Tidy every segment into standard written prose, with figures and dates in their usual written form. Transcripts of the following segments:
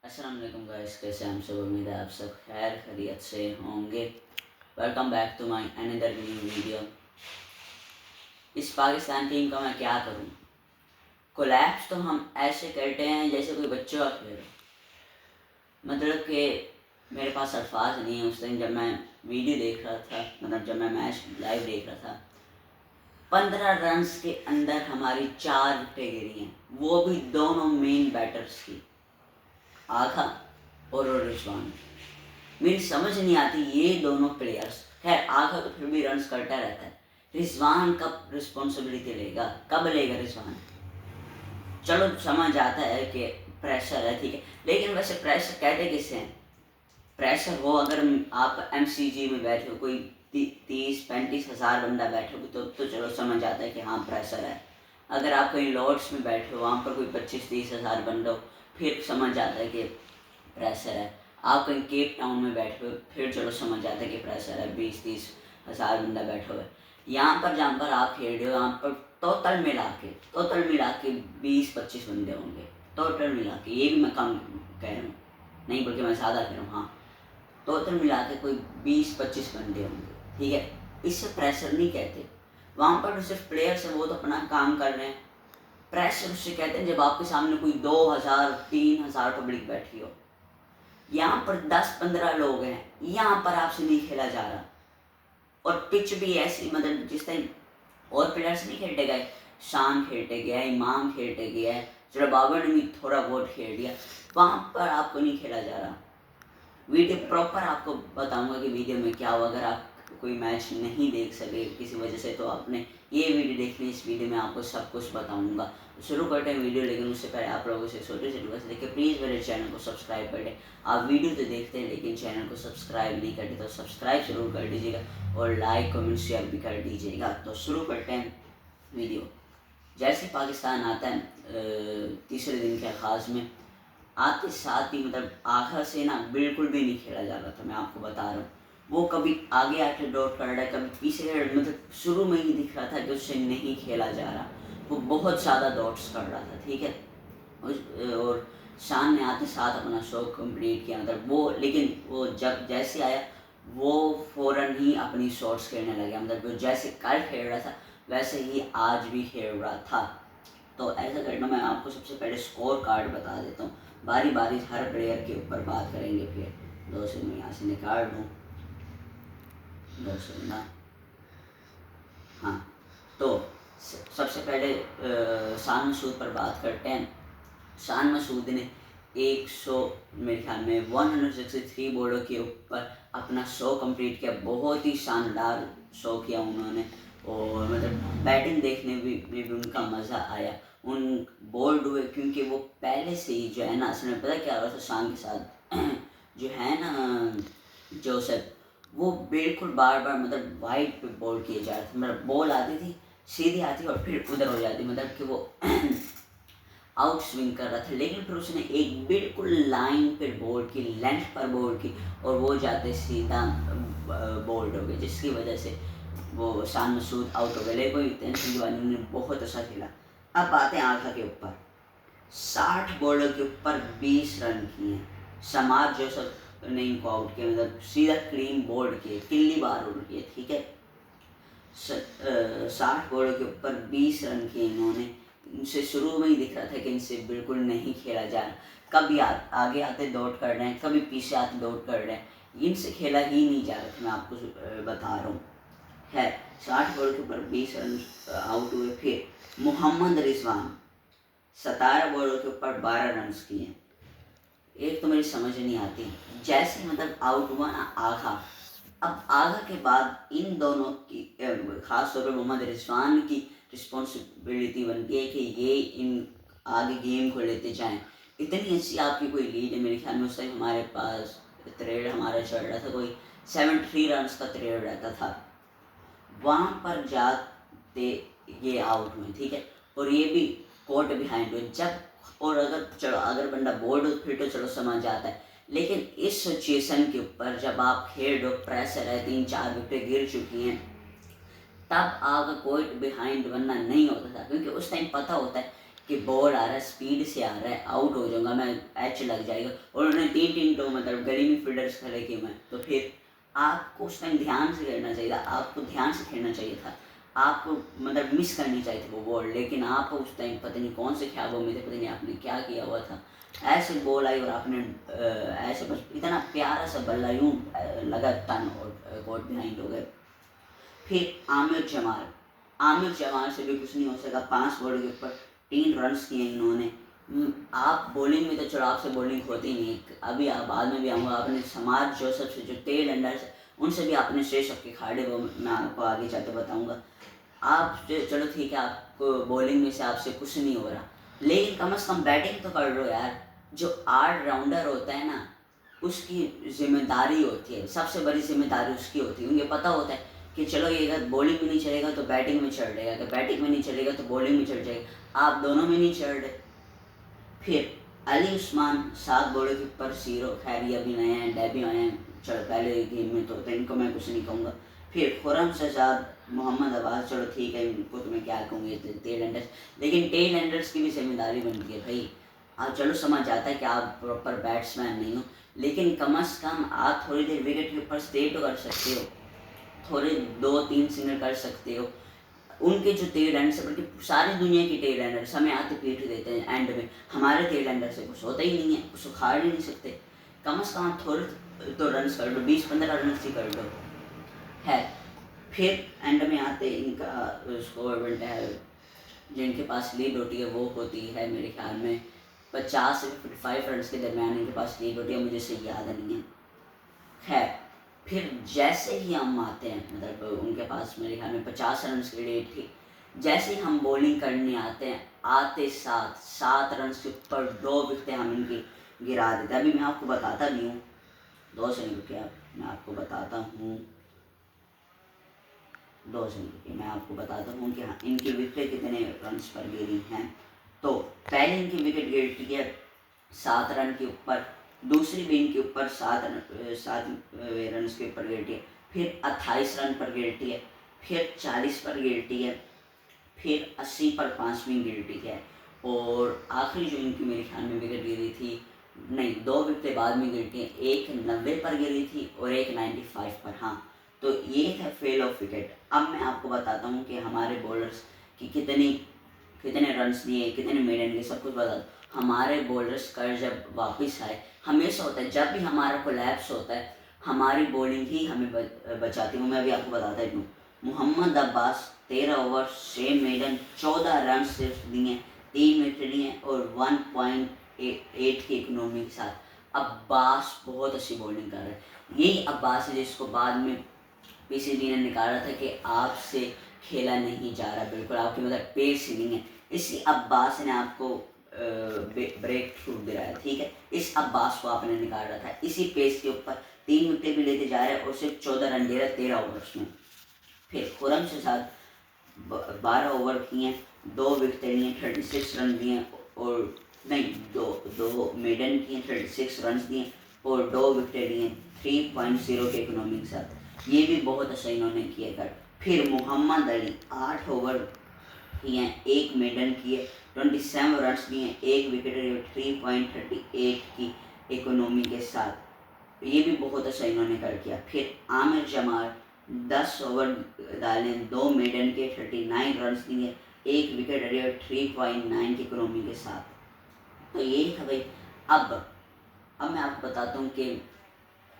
अस्सलाम वालेकुम गाइस, कैसे हैं हम सब। उम्मीद है आप सब खैर खैरियत से होंगे। Welcome back to my another new video. इस पाकिस्तान टीम का मैं क्या करूं। कोलैप्स तो हम ऐसे करते हैं जैसे कोई बच्चों का खेल। मतलब कि मेरे पास अल्फाज नहीं है। उस दिन जब मैं वीडियो देख रहा था, मतलब जब मैं मैच लाइव देख रहा था, 15 रन्स के अंदर हमारी 4 विकेटें गिरी हैं, वो भी दोनों मेन बैटर्स की, आगा और रिजवान। मेरी समझ नहीं आती ये दोनों प्लेयर्स। खैर आगा तो फिर भी रन्स करता रहता है, रिजवान कब रिस्पॉन्सिबिलिटी लेगा, कब लेगा रिजवान। चलो समझ आता है कि प्रेशर है, ठीक है, लेकिन वैसे प्रेशर कहते किसे हैं। प्रेशर हो अगर आप MCG में बैठे हो, कोई 30-35 हज़ार बंदा बैठे हो तो चलो समझ आता है कि हाँ प्रेशर है। अगर आप कहीं लॉर्ड्स में बैठे हो, वहाँ पर कोई 25-30 हज़ार बंदा हो, फिर समझ आता है कि प्रेशर है। आप कहीं केप टाउन में बैठे हो, फिर चलो समझ आता है कि प्रेशर है, 20-30 हज़ार बंदा बैठा हुआ है। यहाँ पर जहाँ पर आप खेल रहे हो, यहाँ पर टोटल मिला के 20-25 बंदे होंगे। टोटल मिला के, ये भी मैं कम कह रहा हूँ, नहीं बल्कि मैं ज़्यादा कह रहा हूँ। हाँ, टोटल मिला के कोई 20-25 बंदे होंगे, ठीक है। इससे प्रेशर नहीं कहते। वहाँ पर सिर्फ प्लेयर्स है, वो तो अपना काम कर रहे हैं। प्रेशर उससे कहते हैं जब आपके सामने कोई 2,000-3,000 पब्लिक बैठी हो, यहाँ पर 10-15 लोग हैं, यहाँ पर आपसे नहीं खेला जा रहा। और पिच भी ऐसी, मतलब जिस टाइम और प्लेयर्स नहीं खेलते गए, शान खेलते गया, इमाम खेलते गया है, चलो बाबर ने भी थोड़ा बहुत खेल दिया, वहाँ पर आपको नहीं खेला जा रहा। वीडियो प्रॉपर आपको बताऊंगा कि वीडियो में क्या हुआ। अगर आप कोई मैच नहीं देख सके किसी वजह से, तो आपने ये वीडियो देखनी। इस वीडियो में आपको सब कुछ बताऊंगा। शुरू करते हैं वीडियो, लेकिन उससे पहले आप लोगों से छोटे से रिक्वेस्ट है कि प्लीज़ मेरे चैनल को सब्सक्राइब कर लें। आप वीडियो तो देखते हैं लेकिन चैनल को सब्सक्राइब नहीं करते, तो सब्सक्राइब जरूर कर दीजिएगा और लाइक कमेंट शेयर भी कर दीजिएगा। तो शुरू करते हैं वीडियो। जैसे पाकिस्तान आता है तीसरे दिन के आगाज़ में, आते साथ ही मतलब आखिर से ना बिल्कुल भी नहीं खेला जा रहा था। मैं आपको बता रहा हूँ, वो कभी आगे आके डॉट कर रहा है, कभी पीछे कर रहा है। मतलब शुरू में ही दिख रहा था कि उससे नहीं खेला जा रहा। वो बहुत ज़्यादा डॉट्स कर रहा था, ठीक है। और शान ने आते साथ अपना शो कंप्लीट किया, मतलब वो, लेकिन वो जब जैसे आया वो फ़ौरन ही अपनी शॉट्स खेलने लगे। मतलब वो जैसे कल खेल रहा था वैसे ही आज भी खेल रहा था। तो ऐसा करना, मैं आपको सबसे पहले स्कोर कार्ड बता देता हूँ। बारी बारी हर प्लेयर के ऊपर बात करेंगे। फिर 2 से मैं यहाँ से निकाल दूँ, 2 से ना। हाँ, तो सबसे पहले शान मसूद पर बात करते हैं। शान मसूद ने 100, मेरे ख्याल में 163 बॉलों के ऊपर अपना शो कंप्लीट किया। बहुत ही शानदार शो किया उन्होंने, और मतलब बैटिंग देखने में भी उनका मज़ा आया। उन बोल्ड हुए क्योंकि वो पहले से ही जो है ना, असल में पता क्या हो रहा था शान के साथ जो है ना जोसेफ, वो बिल्कुल बार बार मतलब वाइड पे बॉल किए जा रहे थे। मतलब बॉल आती थी, सीधी आती और फिर उधर हो जाती, मतलब कि वो आउट स्विंग कर रहा था। लेकिन फिर उसने एक बिल्कुल लाइन पर बॉल की, लेंथ पर बॉल की, और वो जाते सीधा बोल्ड हो गए, जिसकी वजह से वो शान मसूद आउट हो गए। लेकिन कोई टेंशन की बात नहीं, उन्होंने बहुत अच्छा खेला। अब आते हैं आखा के ऊपर। 60 बॉलों के ऊपर 20 रन किए। समाज जोसफ ने इनको आउट किया, मतलब सीधा क्लीन बोल्ड किए, किल्ली बार उड़ किए, ठीक है। 60 बॉलों के ऊपर 20 रन किए इन्होंने। इनसे शुरू में ही दिख रहा था कि इनसे बिल्कुल नहीं खेला जा रहा। कभी आगे आते दौड़ कर रहे हैं, कभी पीछे आते दौड़ कर रहे हैं, इनसे खेला ही नहीं जा रहा था। मैं आपको बता रहा हूँ। है 60 बॉल के ऊपर 20 रन आउट हुए। फिर मोहम्मद रिजवान 17 बॉलों के ऊपर 12 रन किए। एक तो मेरी समझ नहीं आती, जैसे मतलब आउट हुआ ना आगा, अब आगा के बाद इन दोनों की, खास तौर पर मोहम्मद रिजवान की रिस्पॉन्सिबिलिटी बनती है कि ये इन आगे गेम को लेते जाएं। इतनी अच्छी आपकी कोई लीड है, मेरे ख्याल में उस टाइम हमारे पास ट्रेड हमारा चल रहा था, कोई 73 रन का ट्रेड रहता था। वहाँ पर जाते ये आउट हुए, ठीक है, और ये भी कोर्ट बिहाइंड हुए। जब और अगर चलो अगर बंदा बोल्ड हो फिर तो चलो समझ आता है, लेकिन इस सिचुएशन के ऊपर जब आप खेल रहे हो, प्रेशर है, 3-4 विकेट गिर चुकी हैं, तब आपका कोर्ट बिहाइंड बनना नहीं होता था। क्योंकि उस टाइम पता होता है कि बॉल आ रहा है, स्पीड से आ रहा है, आउट हो जाऊंगा मैं, एच लग जाएगा, और उन्होंने 3 तो मतलब गली में फील्डर्स खड़े किए मैं, तो फिर आपको उस टाइम ध्यान से खेलना चाहिए था, आपको ध्यान से खेलना चाहिए था, आपको मतलब मिस करनी चाहिए थी वो बॉल, लेकिन आप उस टाइम पता नहीं कौन से ख्यालों में थे, पता नहीं आपने क्या किया हुआ था, ऐसे बॉल आई और आपने ऐसे बस इतना प्यारा सा बल्ला यूँ लगा टन और कोर्ट बिहाइंड हो गए। फिर आमिर जमाल से भी कुछ नहीं हो सका, 5 बॉल के ऊपर 3 रन्स किए इन्होंने। आप बॉलिंग में तो चलो आपसे बॉलिंग होती नहीं, अभी आप बाद में भी आऊँगा, आपने समाज जोसेफ से जो टेल एंडर से उनसे भी आपने श्रेय सबके खाड़े, वो मैं आपको आगे जाके बताऊँगा। आप चलो ठीक है, आपको बॉलिंग में से आपसे कुछ नहीं हो रहा, लेकिन कम से कम बैटिंग तो कर लो यार। जो ऑलराउंडर होता है ना, उसकी जिम्मेदारी होती है, सबसे बड़ी जिम्मेदारी उसकी होती है, उन्हें पता होता है कि चलो ये अगर बॉलिंग में नहीं चलेगा तो बैटिंग में चढ़ जाएगा, अगर बैटिंग में नहीं चलेगा तो बॉलिंग में चढ़ जाएगा, आप दोनों में नहीं चढ़ रहे। फिर अली उस्मान 7 बॉलों के ऊपर 0, खैर ये अभी नए हैं, डेब्यू आए हैं, चलो पहले गेम में तो इनको मैं कुछ नहीं कहूँगा। फिर खुर्रम शहजाद, मोहम्मद अब्बास, चलो ठीक है, इनको तो मैं क्या कहूँगी, टेल एंडर्स, लेकिन टेल एंडर्स की भी जिम्मेदारी बनती है भाई। आप चलो समझ आता है कि आप प्रॉपर बैट्समैन नहीं हो, लेकिन कम अज़ कम आप थोड़ी देर विकेट के ऊपर स्टे तो कर सकते हो, थोड़े 2-3 सिंगल कर सकते हो। उनके जो टेल एंडर्स है, बल्कि सारी दुनिया की टेल एंडर्स हमें आते पीठ देते हैं एंड में, हमारे टेल एंडर से कुछ होता ही नहीं है, कुछ उखाड़ ही नहीं सकते। कम से कम थोड़े तो रन कर लो, 20-15 रन ही कर लो है। फिर एंड में आते इनका स्कोर बनता है, जिनके पास लीड होती है वो होती है मेरे ख्याल में 50 से 55 रन के दरमियान इनके पास लीड होती है, मुझे सही याद नहीं है। खैर फिर जैसे ही हम आते हैं, मतलब उनके पास मेरे ख्याल में 50 रन की लीड थी, जैसे ही हम बॉलिंग करने आते हैं, आते साथ 7 रन के ऊपर 2 विकेटें हम इनकी गिरा देते हैं। अभी मैं आपको बताता नहीं हूँ, 2 सेकंड रुकिए, मैं आपको बताता हूँ, 2 सेकंड रुकिए, मैं आपको बताता हूँ कि हाँ इनकी विकेटें कितने रन पर गिरी हैं। तो पहले इनकी विकेट गिरती है 7 रन के ऊपर, दूसरी भी इनके ऊपर 7 रन के ऊपर गिरती है, फिर 28 रन पर गिरती है, फिर 40 पर गिरती है, फिर 80 पर 5वीं गिरती है, और आखिरी जो इनकी मेरे ख्याल में विकेट गिरी थी, नहीं 2 विकेटें बाद में गिरती हैं, एक 90 पर गिरी थी और एक 95 पर। हाँ, तो ये था फेल ऑफ विकेट। अब मैं आपको बताता हूँ कि हमारे बॉलर्स की कितने रन्स दिए, कितने मेडन दिए, सब कुछ बता दो। हमारे बॉलर्स कर जब वापस आए, हमेशा होता है जब भी हमारा कोलैप्स होता है, हमारी बॉलिंग ही हमें बचाती है। मैं अभी आपको बताता हूँ, Mohammad Abbas 13 over 6 maiden 14 run सिर्फ दिए, 3 विकेट लिए और 1.8 की इकोनॉमी के साथ। अब्बास बहुत अच्छी बॉलिंग कर रहा है, यही अब्बास है जिसको बाद में पीसीबी ने निकाला था कि आपसे खेला नहीं जा रहा, बिल्कुल आपकी मतलब पेस ही नहीं है, इसी अब्बास ने आपको ब्रेक थ्रू दिलाया, ठीक है, इस अब्बास को आपने निकाला था, इसी पेस के ऊपर 3 विकेट भी लेते जा रहे हैं और सिर्फ 14 रन दे रहा है 13 ओवर्स में। फिर खुर्रम शहजाद 12 ओवर किए, 2 विकेट लिए, 36 रन दिए, और नहीं दो मेडन किए, 36 रन दिए और 2 विकेट लिए 3.0 के इकोनॉमी के साथ, ये भी बहुत अच्छा इन्होंने किया कर। फिर मोहम्मद अली 8 ओवर किए, 1 मेडन किए, 27 रन दिए, 1 विकेट, 3.38 की इकोनॉमी के साथ, ये भी बहुत अच्छा इन्होंने कर किया। फिर आमिर जमाल 10 ओवर डाले, 2 मेडन के, 39 रन दिए, 1 विकेट, 3.9 की इकोनॉमी के साथ। तो यही था भाई। अब मैं आपको बताता हूँ कि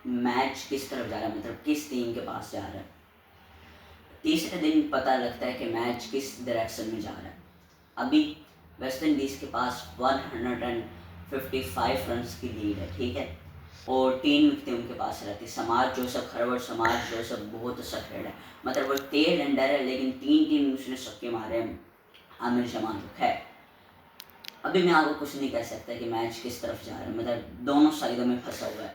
मैच किस तरफ जा रहा है, मतलब किस टीम के पास जा रहा है। तीसरे दिन पता लगता है कि मैच किस डायरेक्शन में जा रहा है। अभी वेस्ट इंडीज़ के पास 155 रन की लीड है, ठीक है, और 3 विकेटें उनके पास रहती है। समाज जोसेफ बहुत अच्छा खेल है, मतलब वो टेल एंडर है, लेकिन 3 उसने छक्के मारे हैं आमिर जमान को। खैर अभी मैं आपको कुछ नहीं कह सकता कि मैच किस तरफ जा रहा है, मतलब दोनों साइडों में फंसा हुआ है।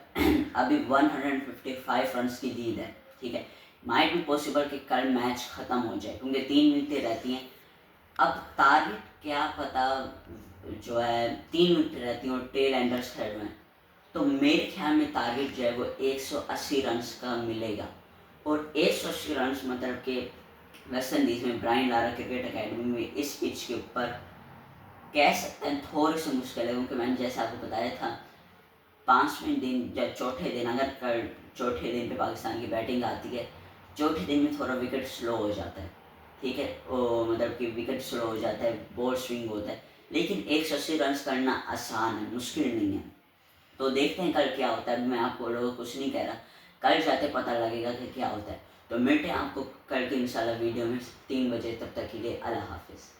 अभी 155 रन की लीड है, ठीक है, माइट भी पॉसिबल कि कल मैच ख़त्म हो जाए, क्योंकि 3 विकेटें रहती हैं। अब टारगेट क्या पता, जो है 3 विकेट रहती हैं और टेल एंडर्स खेल रहे हैं, तो मेरे ख्याल में टारगेट जो है वो 180 रन का मिलेगा। और 180 रन मतलब कि वेस्ट इंडीज़ में ब्रायन लारा क्रिकेट अकेडमी में इस पिच के ऊपर कह सकते हैं थोड़ी सी मुश्किल है, क्योंकि मैंने जैसे आपको बताया था 5वें दिन जब चौथे दिन, अगर कल चौथे दिन पे पाकिस्तान की बैटिंग आती है, चौथे दिन में थोड़ा विकेट स्लो हो जाता है, ठीक है, वो मतलब कि विकेट स्लो हो जाता है, बॉल स्विंग होता है, लेकिन 180 रन करना आसान है, मुश्किल नहीं है। तो देखते हैं कल क्या होता है। मैं आपको लोगों को कुछ नहीं कह रहा, कल जाते पता लगेगा कि क्या होता है। तो मिलते हैं आपको कल की इंशाल्लाह वीडियो में 3 बजे, तब तक के लिए अल्लाह हाफिज़।